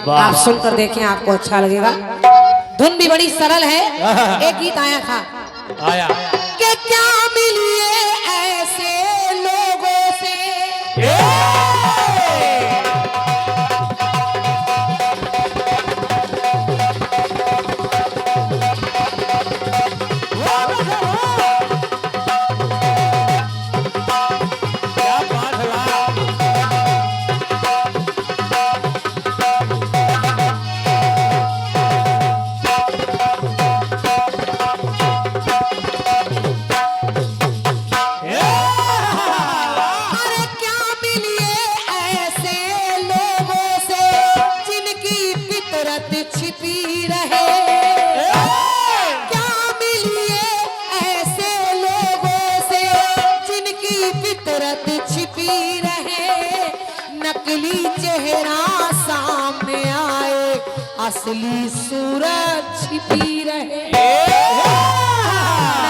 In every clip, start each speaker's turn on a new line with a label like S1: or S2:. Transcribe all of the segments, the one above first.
S1: आप सुनकर देखें, आपको अच्छा लगेगा। धुन भी बड़ी सरल है। एक गीत आया था कि क्या मिलिए ऐसे लोगों से, छिपी रहे। क्या मिलिए ऐसे लोगों से जिनकी फितरत छिपी रहे, नकली चेहरा सामने आए, असली सूरत छिपी रहे।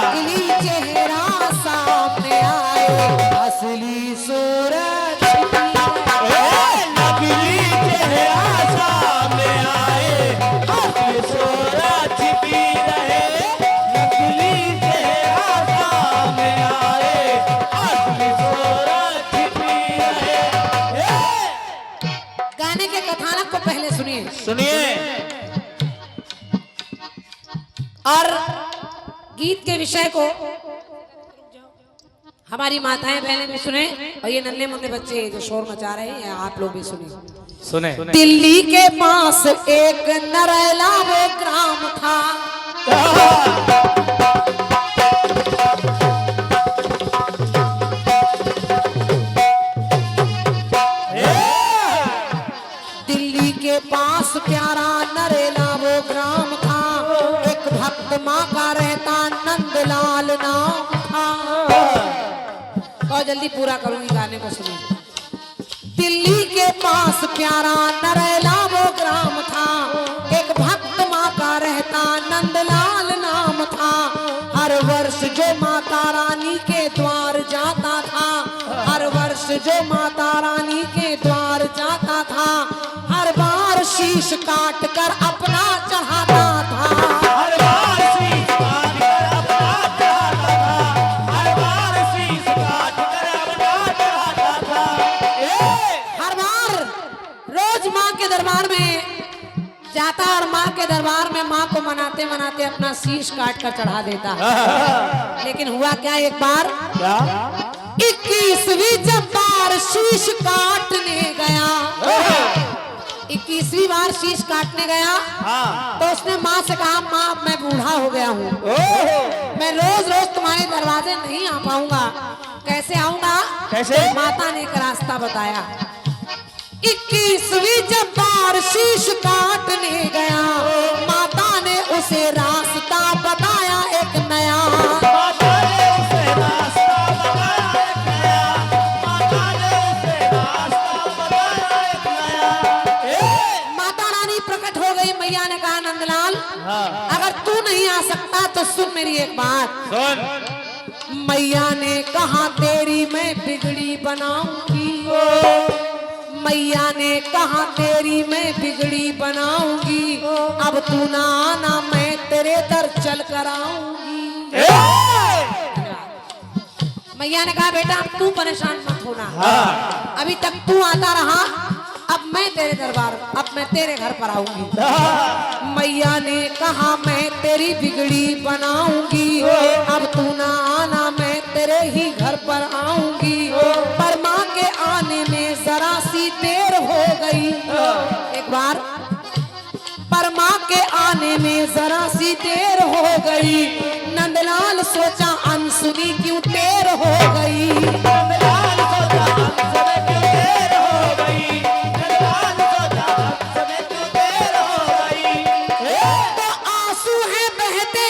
S1: नकली चेहरा सामने आए, असली सूरत छिपी रहे।
S2: नकली चेहरा सामने आए, असली सूरत छिपी रहे। नकली चेहरा सामने आए, असली सूरत छिपी रहे।
S1: गाने के कथानक को पहले सुनिए। और गीत के विषय को हमारी माताएं बहनें भी सुने, और ये नन्हे मुन्ने बच्चे जो शोर मचा रहे हैं आप लोग भी सुने। दिल्ली के पास एक नरेला वो ग्राम था, दिल्ली के पास प्यारा नरेला वो ग्राम था। एक भक्त माँ का रहता नंदलाल नाम था। बहुत जल्दी पूरा करूंगी, गाने को सुनिए। दिल्ली के पास प्यारा नरेला वो ग्राम था। एक भक्त माँ का रहता नंदलाल नाम था। हर वर्ष जो माता रानी के द्वार जाता था, हर वर्ष जो माता रानी के द्वार जाता था, हर बार शीश काट कर अपना चढ़ाता था।
S2: हर बार शीश काट कर अपना चढ़ाता था। हर बार शीश काट कर अपना चढ़ाता था।
S1: हर बार रोज माँ के दरबार में जाता और माँ के दरबार में माँ को मनाते मनाते अपना शीश काट कर चढ़ा देता। लेकिन हुआ क्या, एक बार 21वीं जब बार शीश काटने गया, 21वीं बार शीश काटने गया, तो उसने माँ से कहा, माँ मैं बूढ़ा हो गया हूँ, मैं रोज रोज तुम्हारे दरवाजे नहीं आ पाऊंगा। कैसे आऊंगा?
S2: कैसे?
S1: माता ने एक रास्ता बताया। 21वीं जब बार शीश काटने गया, माता ने उसे रास्ता बताया एक नया।
S2: माता ने उसे रास्ता बताया एक नया। माता ने उसे रास्ता बताया एक नया।
S1: माता रानी प्रकट हो गई। मैया ने कहा, नंदलाल अगर तू नहीं आ सकता तो सुन मेरी एक बात। मैया ने कहा, तेरी मैं बिगड़ी बनाऊंगी। मैया ने कहा, तेरी मैं बिगड़ी बनाऊंगी। अब तू ना आना, मैं तेरे दर चल कर आऊंगी। मैया ने कहा, बेटा अब तू परेशान मत होना, अभी तक तू आता रहा, अब मैं तेरे दरबार, अब मैं तेरे घर पर आऊंगी। मैया ने कहा, मैं तेरी बिगड़ी बनाऊंगी। अब तू ना आना, मैं तेरे ही घर पर आऊंगी। पर माँ के आने में जरा सी देर हो गई। एक बार पर माँ के आने में जरा सी देर हो गई। नंदलाल सोचा, अनसुनी क्यों देर हो गई।
S2: नंदलाल सोचा, समय क्यों देर हो गई। नंदलाल सोचा, समय क्यों देर हो गई।
S1: तो आंसू है बहते,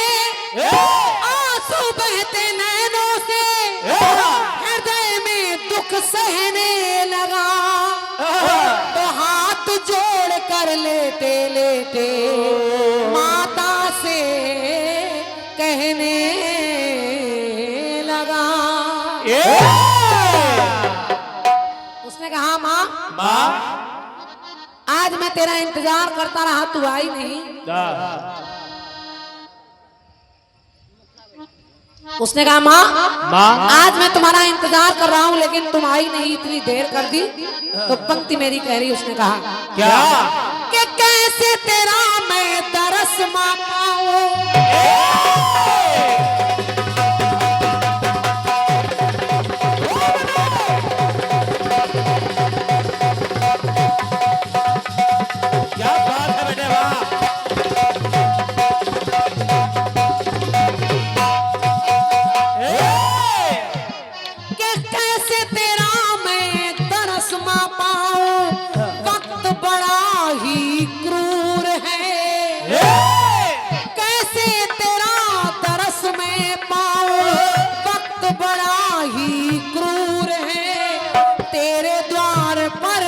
S1: आंसू बहते नैनों से, हृदय में दुख सहने लगा। तो हाथ जोड़ कर लेते लेते माता से कहने लगा। उसने कहा, माँ
S2: माँ
S1: आज मैं तेरे तेरा इंतजार करता रहा, तू आई नहीं। उसने कहा माँ आज मैं तुम्हारा इंतजार कर रहा हूँ लेकिन तुम आई नहीं, इतनी देर कर दी। तो पंक्ति मेरी कह रही, उसने कहा
S2: क्या
S1: कि कैसे तेरा मैं दरस मा पाऊं।
S2: क्या बात है बेटे, वाह।
S1: कि कैसे तेरा मैं दरस मा पाऊं, वक्त बड़ा ही क्रूर है। कैसे तेरा दरस मैं पाऊं, वक्त बड़ा ही क्रूर है। तेरे द्वार पर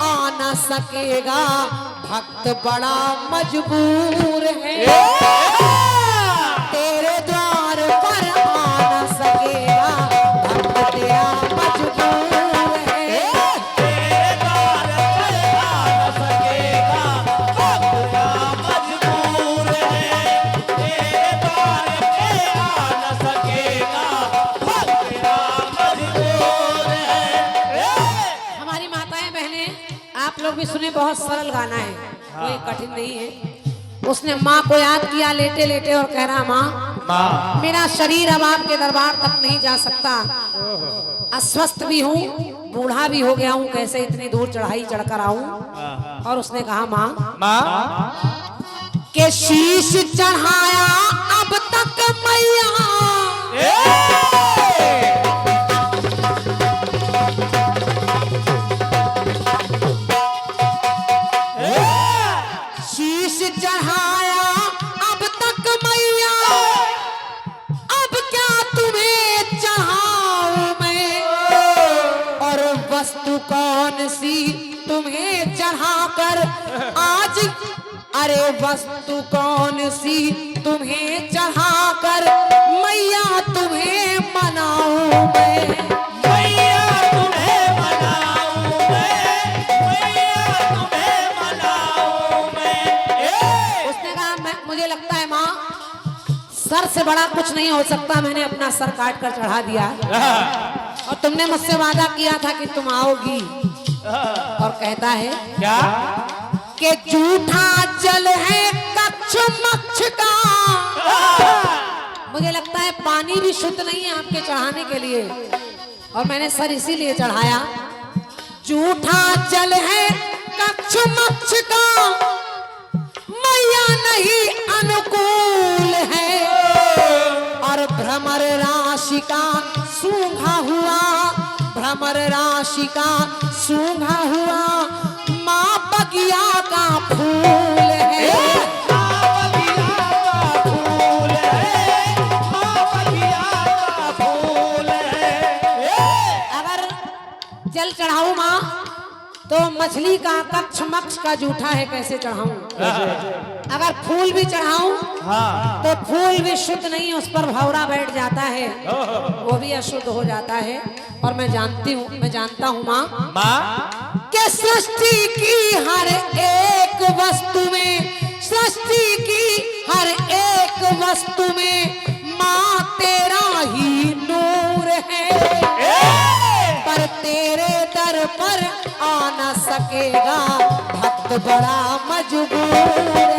S1: आ न सकेगा, भक्त बड़ा मजबूर है। तेरे द्वार पर आ न सकेगा, भक्त तेरा मजबूर है।
S2: तेरे द्वार पर आ न सकेगा, भक्त मजबूर है। तेरे द्वार पे आ न सकेगा, भक्त मजबूर है।
S1: हमारी माताएं बहनें, आप लोग भी सुने, बहुत सरल गाना है, कोई कठिन नहीं है। उसने माँ को याद किया लेटे लेटे और कह रहा माँ मेरा शरीर अब आपके दरबार तक नहीं जा सकता, अस्वस्थ भी हूँ, बूढ़ा भी हो गया हूँ, कैसे इतनी दूर चढ़ाई चढ़कर आऊं। और उसने कहा माँ के शीश चढ़ाया अब तक मैया, शीश चढ़ाया अब तक मैया, अब क्या तुम्हें चढ़ाऊं मैं। और वस्तु कौन सी तुम्हें चढ़ाकर आज, अरे वस्तु कौन सी तुम्हें चढ़ाकर मैया तुम्हें मनाऊं मैं।
S2: मैया तुम्हें मनाऊं मैं, मैया तुम्हें मनाऊं मैं।
S1: उसने कहा मुझे लगता है माँ सर से बड़ा कुछ नहीं हो सकता, मैंने अपना सर काट कर चढ़ा दिया और तुमने मुझसे वादा किया था कि तुम आओगी। और कहता है
S2: क्या
S1: कि झूठा जल है कच्छ मक्ष का, मुझे लगता है पानी भी शुद्ध नहीं है आपके चढ़ाने के लिए, और मैंने सर इसीलिए चढ़ाया। झूठा जल है कच्छ मक्ष का, मैया नहीं अनुकूल है। और भ्रमर राशि का सूंघा हुआ, भ्रमर राशि का सूंघा हुआ माँ बगिया का फूल है। अगर जल चढ़ाऊं माँ तो मछली का कच्छ मक्ष का जूठा है, कैसे चढ़ाऊं। अगर फूल भी चढ़ाऊं तो फूल भी शुद्ध नहीं, उस पर भंवरा बैठ जाता है, वो भी अशुद्ध हो जाता है। और मैं जानता हूँ माँ कि सृष्टि की हर एक वस्तु में, सृष्टि की हर एक वस्तु में माँ तेरा ही नूर है। पर तेरे दर पर आ न सकेगा, भक्त बड़ा मजबूर है।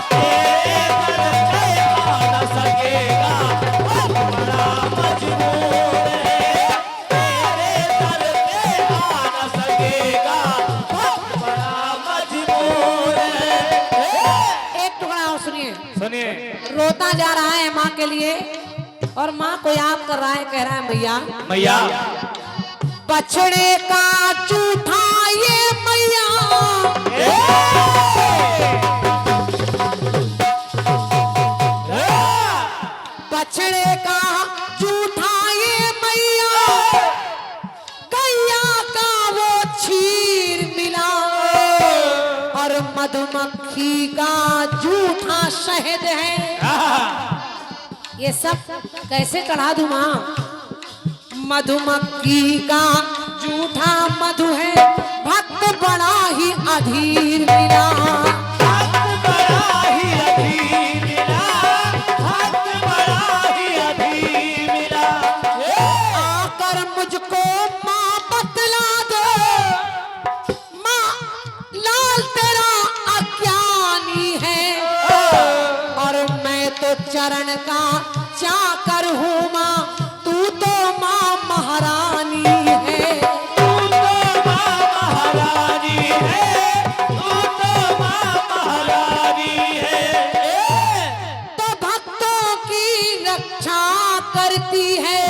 S2: तेरे दर पे आ न सकेगा, भक्त बड़ा मजबूर है। तेरे दर पे आ न सकेगा, भक्त बड़ा मजबूर है।
S1: एक टुकड़ा और सुनिए।
S2: सुनिए,
S1: रोता जा रहा है माँ के लिए और माँ को याद कर रहा है, कह रहा है मैया
S2: मैया
S1: बछड़े का जूठा ये मैया, बछड़े का जूठा ये मैया, गैया का वो क्षीर मिला, और मधुमक्खी का जूठा शहद है। ये सब कैसे चढ़ा दूं माँ। मधुमक्खी का जूठा मधु है, भक्त बड़ा ही अधीर मिला,
S2: भक्त बड़ा ही अधीर मिला, भक्त बड़ा ही अधीर मिला।
S1: आकर मुझको माँ बतला दो, माँ लाल तेरा अज्ञानी है, और मैं तो चरण का चाकर हूँ माँ, तू तो माँ महारानी है।
S2: तू तो माँ महारानी है, तू तो माँ महारानी है।
S1: तो भक्तों की रक्षा करती है,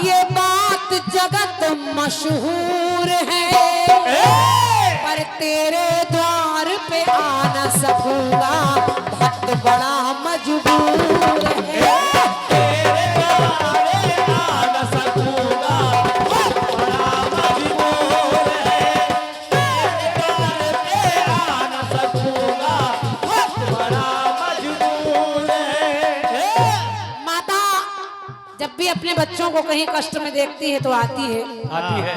S1: ये बात जगत मशहूर है, पर तेरे द्वार पे आ न सकूंगा, भक्त बड़ा मजबूर है।
S2: तेरे द्वारे आ न सकूंगा, भक्त बड़ा मजबूर है। तेरे द्वार पे आ न सकूंगा, भक्त बड़ा मजबूर है।
S1: माता जब भी अपने बच्चों को कहीं कष्ट में देखती है तो आती है।
S2: आती है।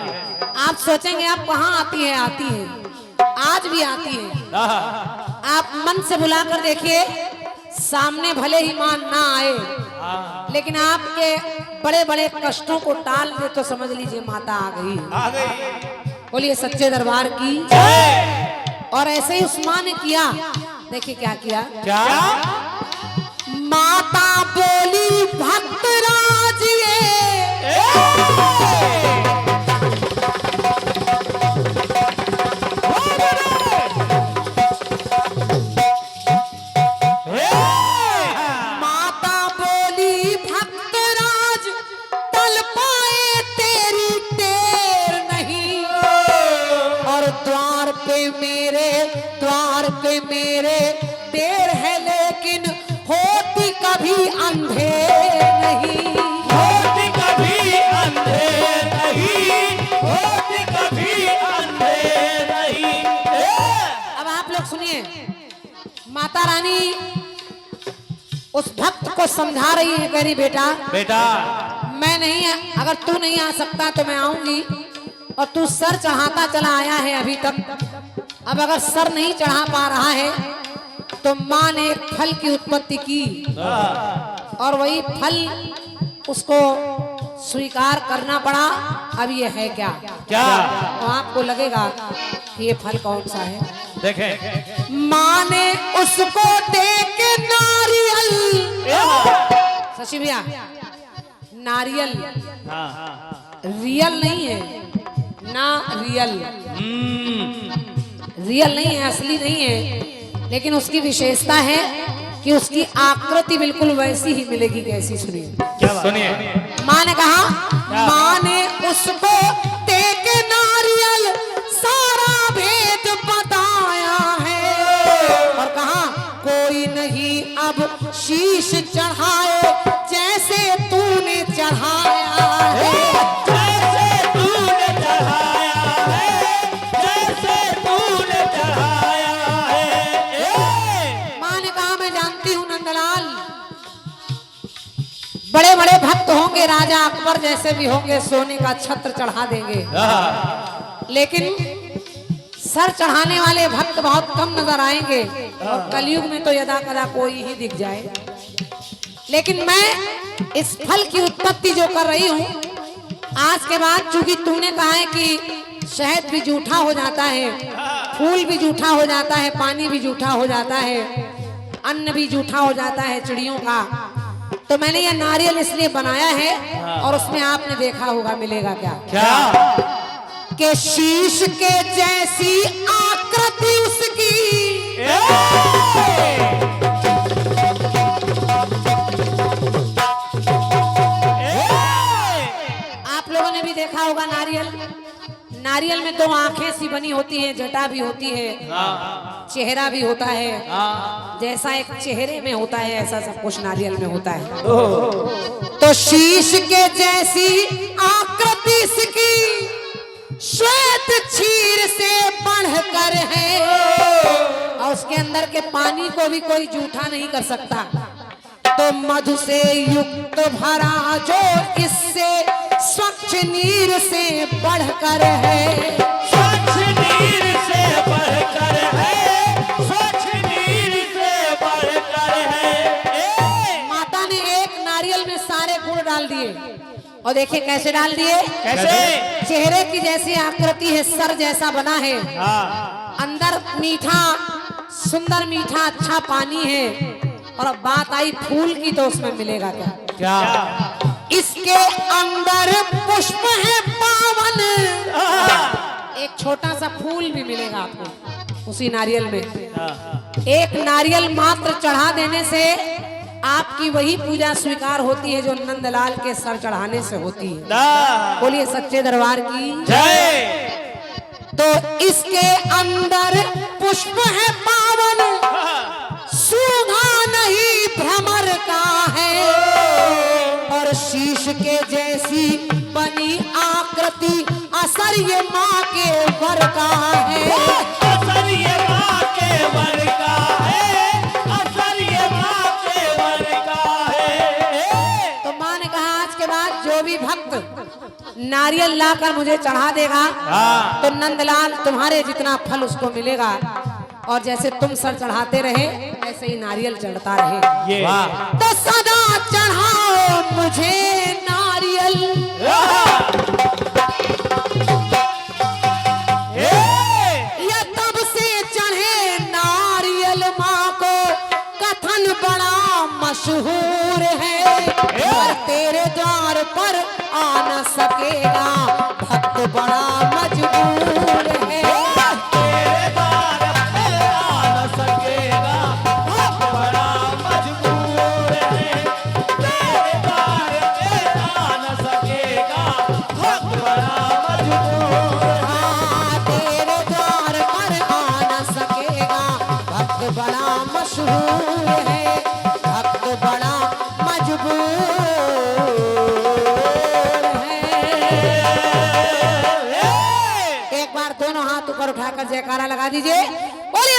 S1: आप सोचेंगे आप कहाँ आती है, आती है, आज भी आती है। आप मन से बुलाकर देखिए, सामने भले ही मां ना आए, लेकिन आपके बड़े बड़े कष्टों को टाल दे तो समझ लीजिए माता आ गई।
S2: आ गई।
S1: बोलिए सच्चे दरबार की। और ऐसे ही उस मां ने किया, देखिए क्या किया।
S2: क्या?
S1: माता बोली भक्तराज ये, माता बोली भक्तराज टल पाए तेरी देर नहीं, और द्वार पे मेरे देर है, लेकिन होती कभी अंधेर नहीं,
S2: होती कभी अंधेर नहीं, होती कभी अंधेर नहीं।
S1: अब आप लोग सुनिए, माता रानी उस भक्त को समझा रही है, कह रही बेटा
S2: बेटा
S1: मैं नहीं, अगर तू नहीं आ सकता तो मैं आऊंगी, और तू सर चढ़ाता चला आया है अभी तक, अब अगर सर नहीं चढ़ा पा रहा है तो माँ ने एक फल की उत्पत्ति की, और वही फल उसको स्वीकार करना पड़ा। अब ये है क्या?
S2: क्या?
S1: तो आपको लगेगा कि ये फल कौन सा है।
S2: देखें।
S1: माँ ने उसको दे के नारियल, शशि भैया नारियल रियल नहीं है ना, रियल नहीं है, असली नहीं है, लेकिन उसकी विशेषता है कि उसकी आकृति बिल्कुल वैसी ही मिलेगी। कैसी? सुनिए
S2: सुनिए।
S1: माँ ने कहा, माँ ने उसको दे के नारियल सारा भेद बताया है, और कहा कोई नहीं अब शीश चढ़ाए जैसे तूने चढ़ाया है,
S2: जैसे तूने चढ़ाया है, जैसे तूने चढ़ाया है।
S1: माँ ने कहा मैं जानती हूँ नंदलाल, बड़े बड़े भक्त होंगे, राजा अकबर जैसे भी होंगे, सोने का छत्र चढ़ा देंगे, लेकिन सर चढ़ाने वाले भक्त बहुत कम नजर आएंगे, और कलयुग में तो यदा कदा कोई ही दिख जाए। लेकिन मैं इस फल की उत्पत्ति जो कर रही हूँ, आज के बाद चूंकि तूने कहा है कि शहद भी जूठा हो जाता है, फूल भी जूठा हो जाता है, पानी भी जूठा हो जाता है, अन्न भी जूठा हो जाता है चिड़ियों का, तो मैंने ये नारियल इसलिए बनाया है, और उसमें आपने देखा होगा मिलेगा क्या?
S2: क्या?
S1: के शीश के जैसी आकृति उसकी, आप लोगों ने भी देखा होगा नारियल, नारियल में दो आंखें सी बनी होती हैं, जटा भी होती है, चेहरा भी होता है, जैसा एक चेहरे में होता है ऐसा सब कुछ नारियल में होता है। तो शीश के जैसी आकृति इसकी श्वेत क्षीर से बढ़कर है, और उसके अंदर के पानी को भी कोई जूठा नहीं कर सकता। तो मधु से युक्त भरा जो इससे स्वच्छ नीर से बढ़कर है,
S2: स्वच्छ बढ़कर है, स्वच्छ नीर से बढ़कर है।
S1: माता ने एक नारियल में सारे गुण डाल दिए और देखिए कैसे डाल दिए।
S2: कैसे?
S1: चेहरे की जैसी आकृति है, सर जैसा बना है,
S2: हाँ,
S1: अंदर मीठा सुंदर मीठा अच्छा पानी है। और अब बात आई फूल की, तो उसमें मिलेगा क्या?
S2: क्या?
S1: इसके अंदर पुष्प है पावन, एक छोटा सा फूल भी मिलेगा आपको उसी नारियल में। एक नारियल मात्र चढ़ा देने से आपकी वही पूजा स्वीकार होती है जो नंदलाल के सर चढ़ाने से होती है। बोलिए सच्चे दरबार की
S2: जय।
S1: तो इसके अंदर पुष्प है पावन, सूंघा नहीं भ्रमर का है, और शीश के जैसी बनी आकृति असर ये माँ के वर का है।
S2: असर ये माँ के वर का है, असर ये माँ के वर का है।
S1: तो माँ ने कहा आज के बाद जो भी भक्त नारियल लाकर मुझे चढ़ा देगा, तो नंदलाल तुम्हारे जितना फल उसको मिलेगा, और जैसे तुम सर चढ़ाते रहे ऐसे ही नारियल चढ़ता रहे।
S2: ये
S1: तो सदा चढ़ाओ मुझे नारियल, ये तब से चढ़े नारियल माँ को कथन बड़ा मशहूर है, और तेरे द्वार पर आ न सकेगा भक्त बड़ा मजबूर है।
S2: तेरे द्वार पे आ न सकेगा, भक्त बड़ा मजबूर है। तेरे द्वार पे आ न सकेगा, भक्त बड़ा मजबूर है।
S1: हाँ, तेरे द्वार पर आ न सकेगा भक्त बड़ा मशहूर है, भक्त बड़ा मजबूर है। एक बार दोनों हाथ ऊपर उठाकर जयकारा लगा दीजिए। बोलिए।